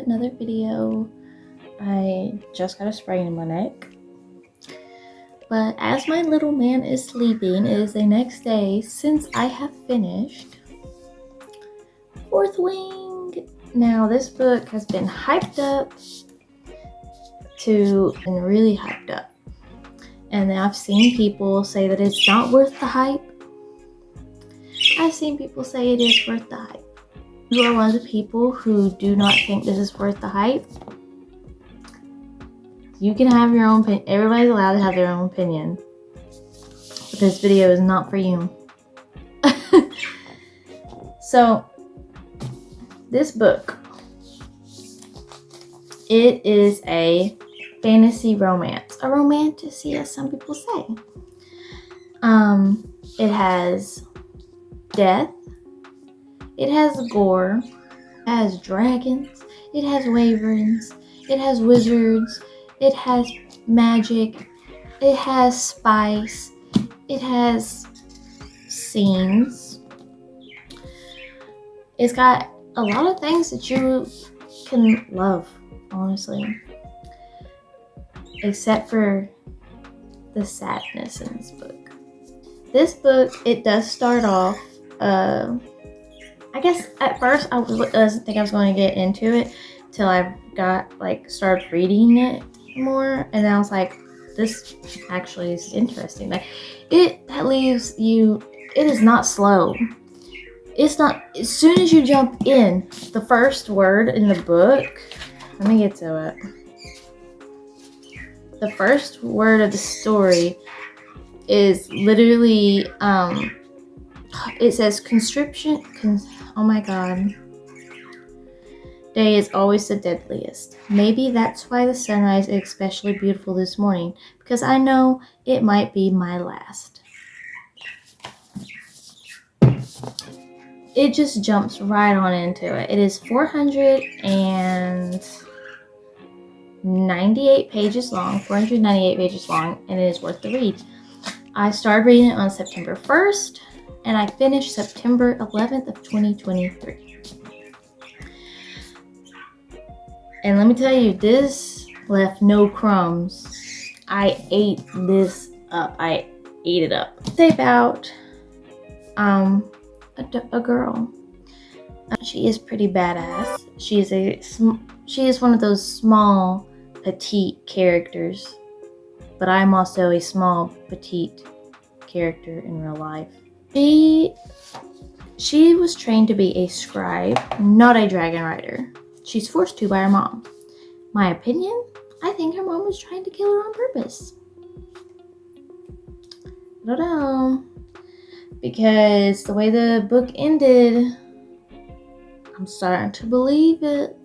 another video. I just got a sprain in my neck. But as my little man is sleeping, it is the next day since I have finished Fourth Wing. Now this book has been hyped up and really hyped up. And I've seen people say that it's not worth the hype. I've seen people say it is worth the hype. You are one of the people who do not think this is worth the hype. You can have your own opinion. Everybody's allowed to have their own opinion. But this video is not for you. So, this book, it is a fantasy romance. A romantacy, as some people say. It has death. It has gore. It has dragons. It has wyverns. It has wizards. It has magic. It has spice. It has scenes. It's got a lot of things that you can love, honestly. Except for the sadness in this book. This book, it does start off, I guess at first I didn't think I was going to get into it till I started reading it more, and then I was like, this actually is interesting. Like, it leaves you, it is not slow. It's not, as soon as you jump in, the first word in the book, let me get to it. The first word of the story is literally, it says conscription, oh my god. Day is always the deadliest. Maybe that's why the sunrise is especially beautiful this morning, because I know it might be my last. It just jumps right on into it. It is 498 pages long, and it is worth the read. I started reading it on September 1st, and I finished September 11th of 2023. And let me tell you, this left no crumbs. I ate this up. I ate it up. It's about a girl. She is pretty badass. She is one of those small, petite characters. But I'm also a small, petite character in real life. She was trained to be a scribe, not a dragon rider. She's forced to by her mom. My opinion? I think her mom was trying to kill her on purpose. I don't know. Because the way the book ended, I'm starting to believe it.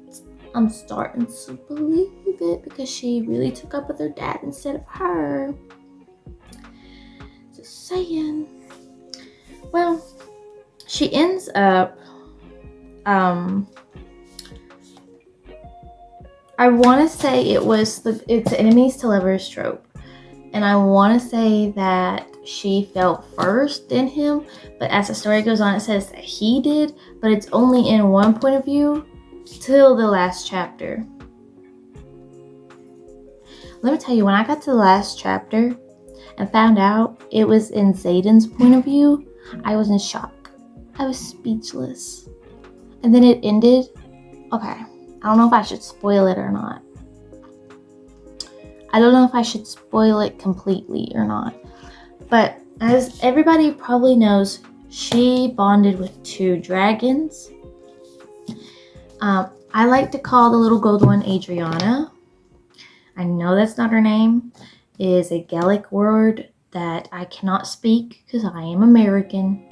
Because she really took up with her dad instead of her. Just saying. Well, she ends up, I want to say it's enemies to lovers trope. And I want to say that she fell first in him, but as the story goes on, it says that he did, but it's only in one point of view till the last chapter. Let me tell you, when I got to the last chapter and found out it was in Xaden's point of view, I was in shock. I was speechless. And then it ended. Okay, I don't know if I should spoil it or not. I don't know if I should spoil it completely or not. But as everybody probably knows, she bonded with two dragons. I like to call the little gold one Adriana. I know that's not her name. It is a Gaelic word that I cannot speak because I am American.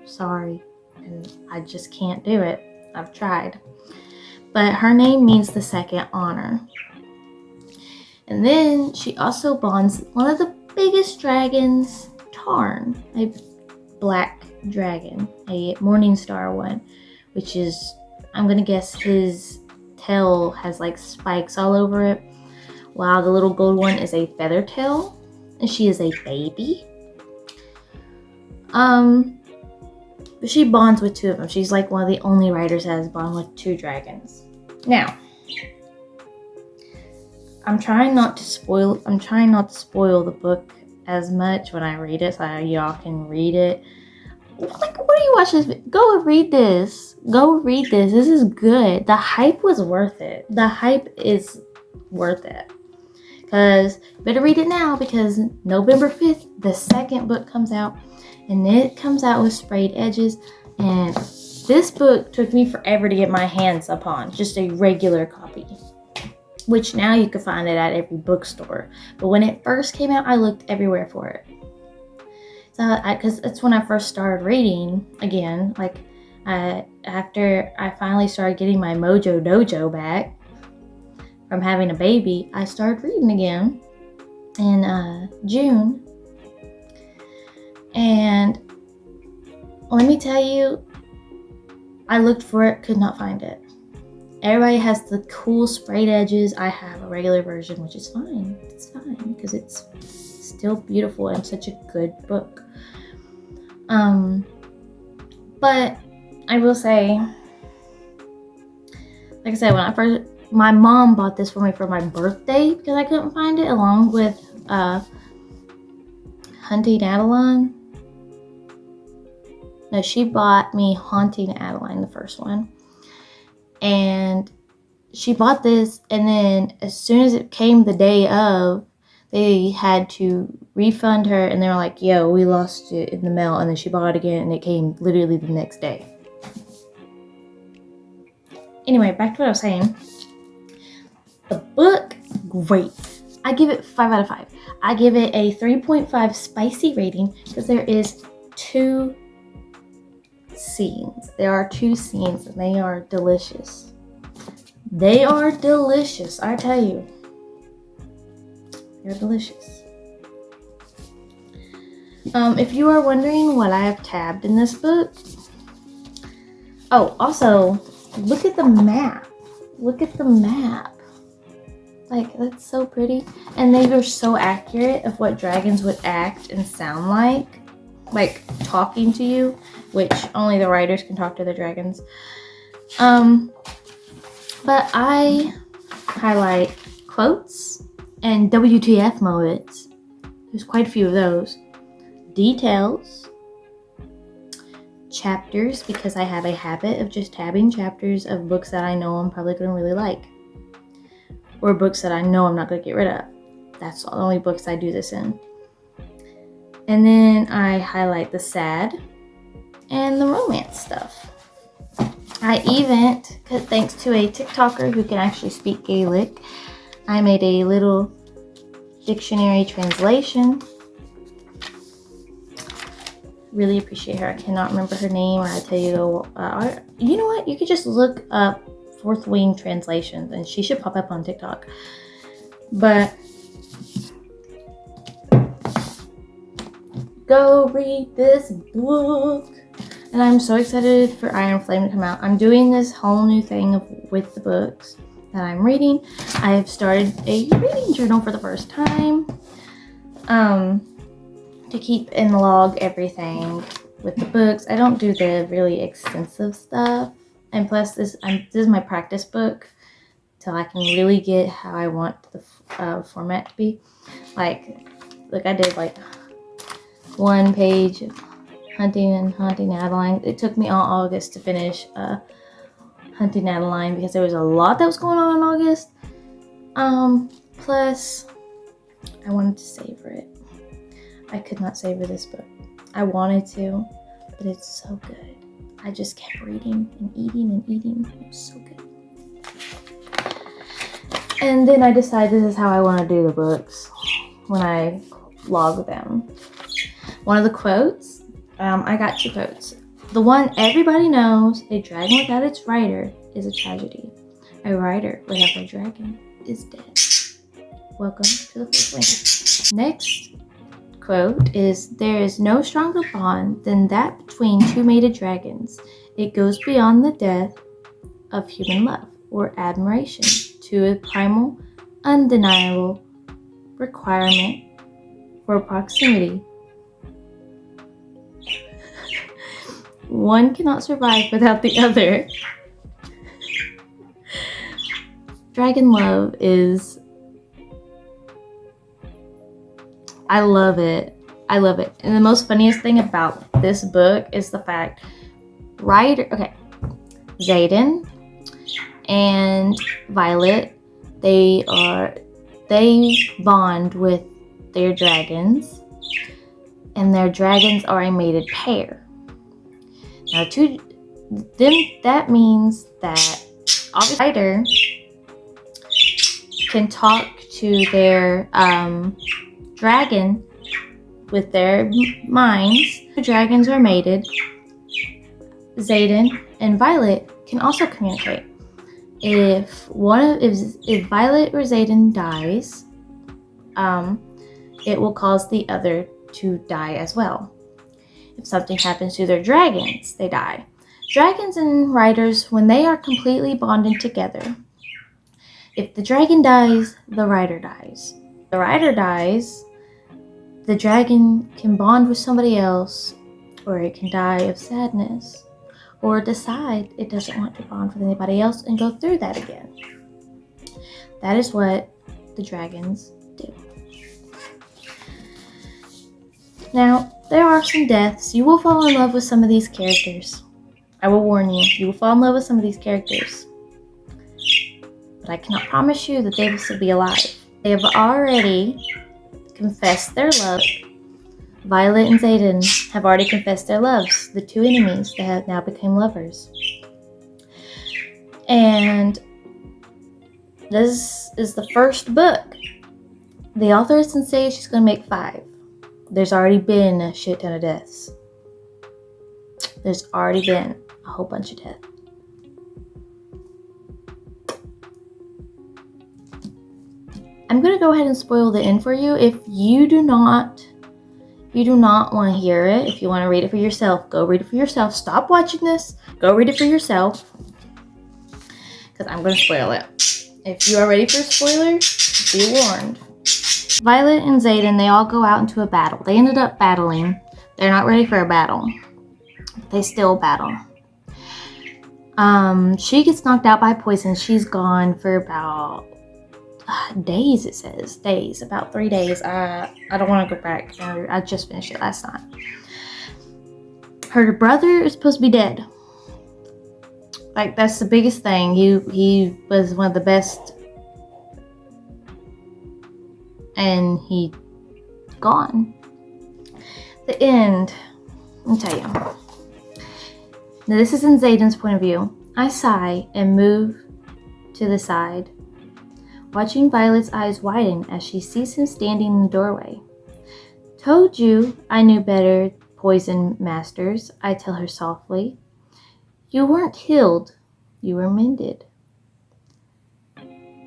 Sorry. And I just can't do it. I've tried. But her name means the second honor. And then she also bonds one of the biggest dragons, Tarn, a black dragon, a Morningstar one, which is, I'm going to guess his tail has like spikes all over it, while the little gold one is a feather tail, and she is a baby. But she bonds with two of them. She's like one of the only writers that has bonded with two dragons. Now, I'm trying not to spoil the book as much when I read it, so y'all can read it. Like, what do you watch this? Go read this. This is good. The hype was worth it. The hype is worth it. Because you better read it now, because November 5th, the second book comes out. And it comes out with sprayed edges. And this book took me forever to get my hands upon. Just a regular copy. Which now you can find it at every bookstore. But when it first came out, I looked everywhere for it. So, because that's when I first started reading again. Like, after I finally started getting my mojo dojo back from having a baby, I started reading again in June. And let me tell you, I looked for it, could not find it. Everybody has the cool sprayed edges. I have a regular version, which is fine. It's fine because it's still beautiful and such a good book. But I will say, like I said, my mom bought this for me for my birthday because I couldn't find it, along with Hunting Adeline. No, she bought me Haunting Adeline, the first one. And she bought this, and then as soon as it came the day of, they had to refund her, and they were like, yo, we lost it in the mail. And then she bought it again, and it came literally the next day. Anyway, back to what I was saying. The book, great. I give it 5 out of 5. I give it a 3.5 spicy rating because there is 2 scenes. There are 2 scenes, and they are delicious. They are delicious, I tell you. They're delicious. If you are wondering what I have tabbed in this book. Oh, also, look at the map. Look at the map. Like, that's so pretty. And they are so accurate of what dragons would act and sound like talking to you, which only the writers can talk to the dragons. But I highlight quotes and WTF moments. There's quite a few of those. Details. Chapters, because I have a habit of just tabbing chapters of books that I know I'm probably going to really like. Or books that I know I'm not going to get rid of. That's the only books I do this in. And then I highlight the sad and the romance stuff. I even, thanks to a TikToker who can actually speak Gaelic, I made a little dictionary translation. Really appreciate her. I cannot remember her name, or I tell you, you know what? You could just look up Fourth Wing translations, and she should pop up on TikTok. But go read this book. And I'm so excited for Iron Flame to come out. I'm doing this whole new thing with the books that I'm reading. I have started a reading journal for the first time. To keep and log everything with the books. I don't do the really extensive stuff. And plus, this is my practice book till I can really get how I want the format to be. Like I did like 1 page of Hunting Adeline. It took me all August to finish Hunting Adeline because there was a lot that was going on in August. Plus, I wanted to savor it. I could not savor this book. I wanted to, but it's so good. I just kept reading and eating and eating. It was so good. And then I decided this is how I want to do the books when I log them. One of the quotes, I got 2 quotes. The one everybody knows, a dragon without its rider is a tragedy. A rider without a dragon is dead. Welcome to the Fourth Wing. Next quote is, there is no stronger bond than that between 2 mated dragons. It goes beyond the death of human love or admiration to a primal, undeniable requirement for proximity. One cannot survive without the other. dragon love is, I love it. I love it. And the most funniest thing about this book is the fact, Xaden and Violet, they bond with their dragons, and their dragons are a mated pair. Now, to them, that means that obviously writer can talk to their dragon with their minds. The dragons are mated. Xaden and Violet can also communicate. If Violet or Xaden dies, it will cause the other to die as well. If something happens to their dragons, they die. Dragons and riders, when they are completely bonded together, if the dragon dies, the rider dies. If the rider dies, the dragon can bond with somebody else, or it can die of sadness, or decide it doesn't want to bond with anybody else and go through that again. That is what the dragons do. Now, there are some deaths. You will fall in love with some of these characters. I will warn you, you will fall in love with some of these characters. But I cannot promise you that they will still be alive. They have already confessed their love. Violet and Xaden have already confessed their loves. The two enemies that have now become lovers. And this is the first book. The author is saying she's going to make 5. There's already been a shit ton of deaths. There's already been a whole bunch of deaths. I'm going to go ahead and spoil the end for you. If you do not want to hear it, if you want to read it for yourself, go read it for yourself. Stop watching this. Go read it for yourself. Because I'm going to spoil it. If you are ready for a spoiler, be warned. Violet and Xaden, they all go out into a battle. They ended up battling. They're not ready for a battle. They still battle. She gets knocked out by poison. She's gone for about days, it says. Days. About 3 days. I don't want to go back. I just finished it last night. Her brother is supposed to be dead. Like, that's the biggest thing. He was one of the best. And he gone. The end. Let me tell you. Now, this is in Xaden's point of view. I sigh and move to the side, watching Violet's eyes widen as she sees him standing in the doorway. Told you I knew better, poison masters, I tell her softly. You weren't healed, you were mended.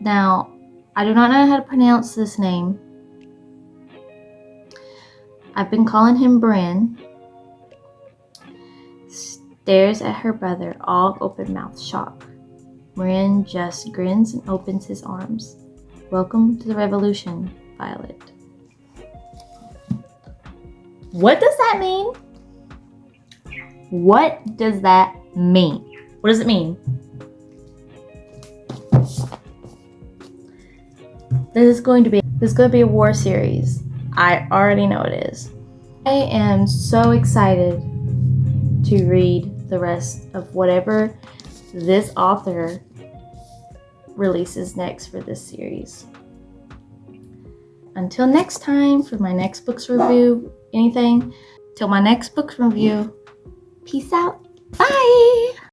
Now, I do not know how to pronounce this name. I've been calling him Bryn. Stares at her brother, all open-mouthed shock. Bryn just grins and opens his arms. Welcome to the revolution, Violet. What does that mean? What does that mean? What does it mean? This is going to be a war series. I already know it is. I am so excited to read the rest of whatever this author releases next for this series. Until next time, for my next book's review, till my next book's review, peace out. Bye!